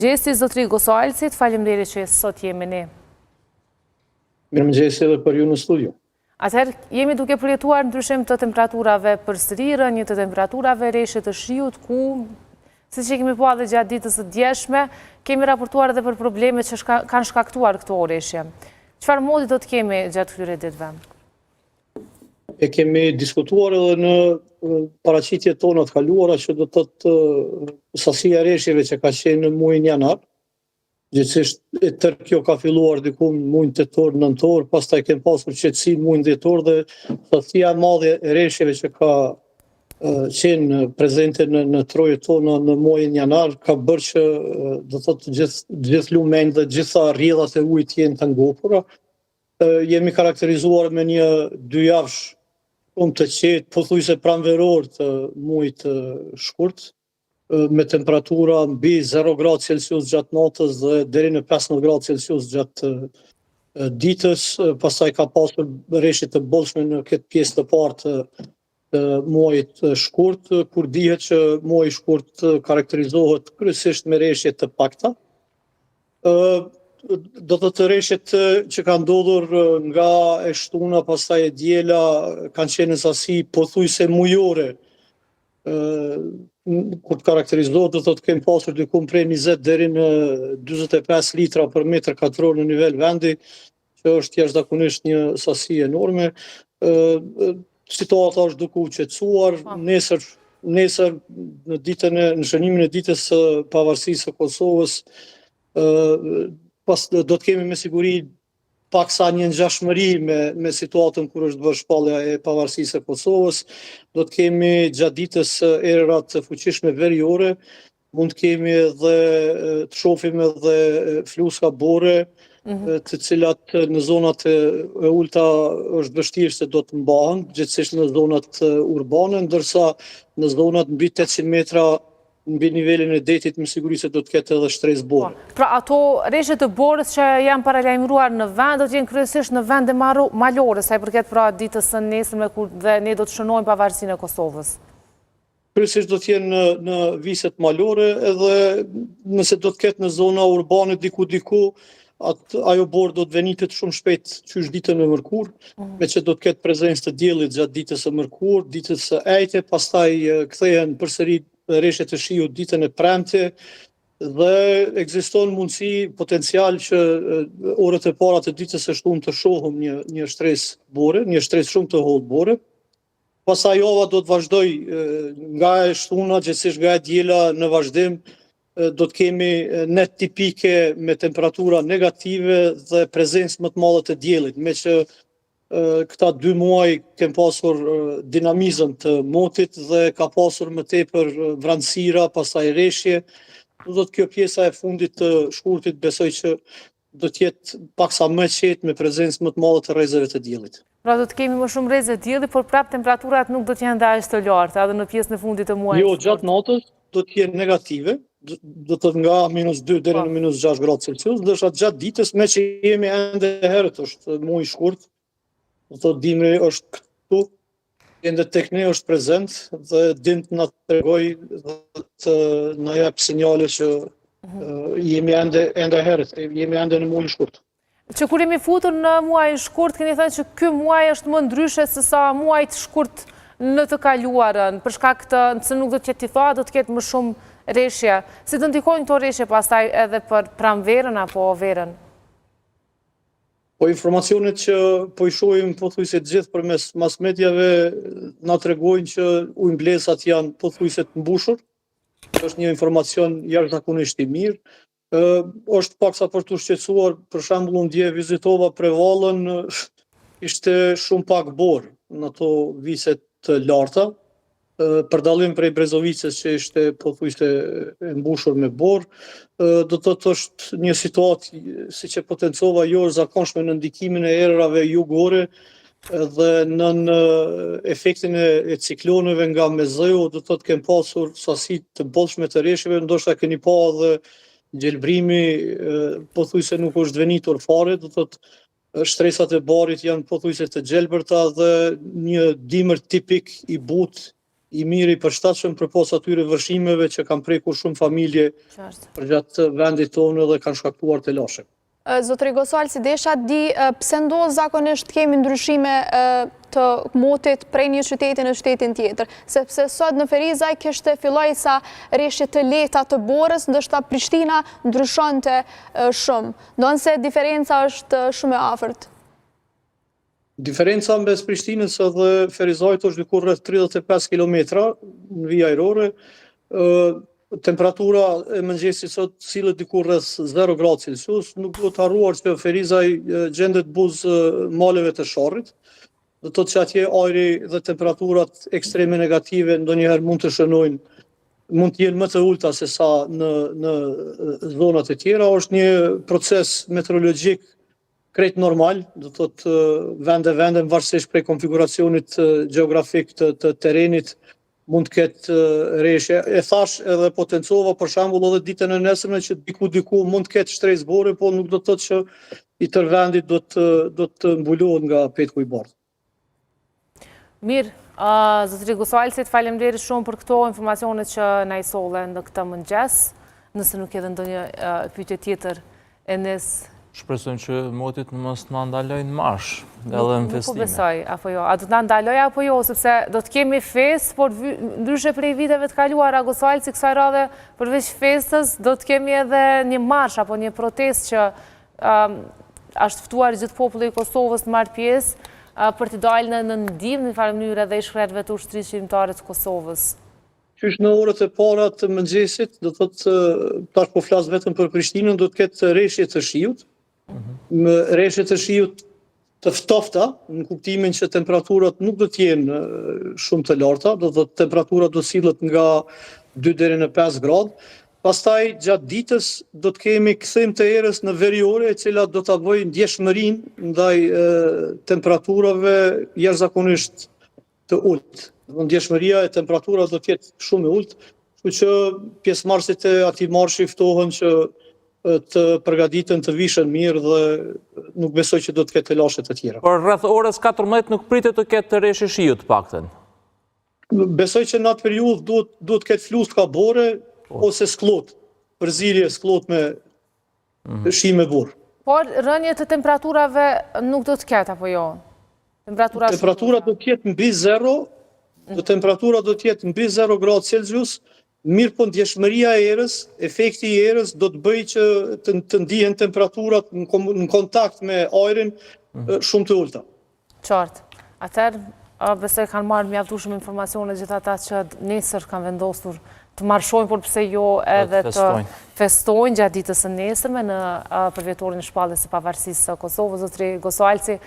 Gjesi zotri Gosalcit, faleminderit që sot jemi ne. Mirëmëngjesi edhe për ju në studio. Atëherë, jemi duke përjetuar ndryshim të temperaturave përsëri, një të temperaturave reshje të shiut, ku, si që kemi po edhe gjatë ditës së djeshme, kemi raportuar edhe për problemet që kanë shkaktuar këto reshje. Çfarë modi do të kemi gjatë këtyre ditëve? E kemi diskutuar edhe në paraqitjet tona të kaluara që do të thotë sasia e reshjeve që ka qenë në muajin janar. Gjithsesi tërë kjo ka filluar diku në muajin tetor, nëntor, pastaj kemi pasur qetësi në muajin dhjetor dhe sasia e madhe e reshjeve që ka qenë prezente në trojet tona në muajin janar ka bërë që do thotë gjithë lumenjtë dhe gjitha rrjedhat e ujit jenë të ngopura. Jemi karakterizuar me një 2 javësh shumë të qetë, pothuajse pranveror të muajit shkurt, me temperatura mbi 0 gradë Celsius gjatë natës dhe deri në 15 gradë Celsius gjatë ditës. Pastaj ka pasur reshje të bollshme në këtë pjesë të parë të muajit shkurt, kur dihet që muaji shkurt karakterizohet kryesisht me reshje të pakta. Do të reshjet që kanë ndodhur nga e shtuna, pastaj e diela, kanë qenë në sasi pothuajse mujore. Kur të karakterizohet, do të kemi pasur diku prej 20 deri në 45 litra për metër katror në nivel vendi, që është jashtëzakonisht një sasi enorme. Situata është duke u qetësuar. Nesër në shënimin e ditës së pavarësisë së Kosovës, do të kemi me siguri paksa një ngjashmëri me situatën kur është bërë shpallja e pavarësisë së Kosovës. Do të kemi gjatë ditës erëra të fuqishme veriore, mund të kemi edhe të shohim edhe fluska bore, të cilat në zonat e ulta është vështirë se do të mbahen, gjithsesi në zonat urbane, ndërsa në zonat mbi 800 metra mbi nivelin e detit me siguri se do të ketë edhe shtresë bore. Pra ato reshje të borës që janë paralajmëruar në vend, do të jenë kryesisht në vende malore, sa i përket pra ditës së nesërme kur dhe ne do të shënojmë pavarësinë e Kosovës. Kryesisht do të jenë në viset malore, edhe nëse do të ketë në zona urbane diku, ajo borë do të venitet shumë shpejt qysh ditën e mërkur, me që do të ketë prezencë të diellit gjatë ditës së mërkur, ditës së ejte, pastaj kthehen përsëri reshjet e shiut ditën e premte, dhe ekziston mundësi potencial që orët e para të ditës së shtunë të shohim një shtresë bore, një shtresë shumë të hollë bore. Pastaj java do të vazhdoj nga e shtuna, gjithsesi nga e diela në vazhdim, do të kemi net tipike me temperatura negative dhe prezencë më të madhe të diellit, me që këta 2 muaj kem pasur dinamizëm të motit dhe ka pasur më tepër vranësira, pastaj reshje. Do të kjo pjesa e fundit të shkurtit besoj që do të jetë paksa më qetë me prezencë më të madhe të rrezeve të diellit. Pra do të kemi më shumë rreze dielli, por prap temperaturat nuk do të jenë aq të larta edhe në pjesën e fundit të muajit. Jo, gjatë natës do të jenë negative, do të nga -2 deri në -6 gradë Celsius, ndërsa gjatë ditës me që jemi ende herët, është muaj shkurt, do të dimri është këtu, ende tek ne është prezent dhe dim të na tregoj dhe të na jap sinjale që jemi ende herët, jemi ende në muajin shkurt. Që kur jemi futur në muajin shkurt, keni thënë që ky muaj është më ndryshe se sa muajt shkurt në të kaluarën, për shkak se nuk do të ketë tifa, do të ketë më shumë reshje. Si të ndikojnë këto reshje pastaj edhe për pranverën apo verën? Po informacionet që po i shohim pothuajse të gjithë përmes mass mediave na tregojnë që ujëmbledhsat janë pothuajse të mbushur. Është një informacion jashtëzakonisht i mirë. Është paksa për të shqetësuar, për shembull unë dje vizitova Prevallën, ishte shumë pak borë në ato viset të larta, për dallim prej Brezovicës që ishte pothuajse e mbushur me borë. Do të thotë është një situatë, siç e potencova jo, zakonshme në ndikimin e erërave jugore dhe në efektin e cikloneve nga Mezeu, do të thotë kem pasur sasi të bollshme të reshjeve, ndoshta keni pa edhe gjelbrimi pothuajse nuk është venitur fare, do të thotë shtresat e barit janë pothuajse të gjelbërta dhe një dimër tipik i butë i mirë i përshtatshëm përpos atyre vërshimeve që kanë prekur shumë familje përgjatë vendit tonë dhe kanë shkaktuar të lashe. Zotëri Gosual, si desha di pse ndodh zakonisht kemi ndryshime të motit prej një qyteti në qytetin tjetër, sepse sot në Ferizaj kishte filloi sa rreshje të lehta të borës, ndoshta Prishtina ndryshonte shumë, ndonse diferenca është shumë e afërt. Diferenca mes Prishtinës dhe Ferizajt është diku rreth 35 kilometra në vijë ajrore. Temperatura e mëngjesit sot sillet diku rreth 0 gradë Celsius. Nuk duhet të harruar që Ferizaj gjendet buz maleve të sharrit. Do të thotë që atje ajri dhe temperaturat ekstreme negative ndonjëherë mund të shënojnë, mund të jenë më të ulta se sa në zonat e tjera. Është një proces meteorologjik krejt normal, do të thotë vende varësisht prej konfiguracionit gjeografik të terenit mund të ketë rreshje. E thash edhe potencova për shembull edhe ditën e nesërme që diku mund të ketë shtresë bore, po nuk do të thotë që i tërë vendi do të mbulohet nga petku i bardhë. Mirë, zotëri Gosualci, faleminderit shumë për këto informacione që na i sollen në këtë mëngjes. Nëse nuk edhe ndonjë pyetje tjetër Enes. Shpresojmë që motit në mos të ndalojnë marsh edhe në festime. Nuk besoj, apo jo. A do të ndaloj apo jo, sepse do të kemi festë, por ndryshe prej viteve të kaluara, Gosualci, kësaj radhe përveç festës, do të kemi edhe një marsh apo një protest që është ftuar gjithë populli i Kosovës të marrë pjesë për të dalë në ndihmë në farë mënyrë edhe i shkretëve të ushtrisë shqiptare të Kosovës. Qysh në orët e para të mëngjesit, do të thotë tash po flas vetëm për Prishtinën, do të ketë rreshje të shiut. Rreshje të shiut të ftofta, në kuptimin që temperaturat nuk do të jenë shumë të larta, do të thotë temperaturat do sillet nga 2 deri në 5 gradë. Pastaj gjatë ditës do të kemi kthim të erës në veriore, e cila do ta bëjë ndjeshmërinë ndaj temperaturave jashtëzakonisht të ulët. Ndjeshmëria e temperaturave do të jetë shumë e ulët, kështu që pjesëmarrësit e atij marshi ftohen që të përgatiten të vishën mirë dhe nuk besoj që do të ketë lashe të tjera. Por rreth orës 14 nuk pritet të ketë rreshje shiu të paktën. Besoj që në atë periudhë duhet të ketë flusë kabore ose sklot, përzierje sklot me shi me burr. Por rënje të temperaturave nuk do të ketë apo jo? Temperatura do të jetë mbi 0, temperatura do të jetë mbi 0 gradë Celsius. Mirë po ndjeshmëria e erës, efekti i erës do të bëjë që të ndihen temperaturat në kontakt me ajrin shumë të ulta. Qartë. Atëherë, besoj kanë marrë mjaftueshëm informacione gjithë ata që nesër kanë vendosur të marshojnë, por pse jo edhe të festojnë gjatë ditës së nesërme në përvjetorin e shpalljes së pavarësisë së Kosovës. Zotëri Gosualci,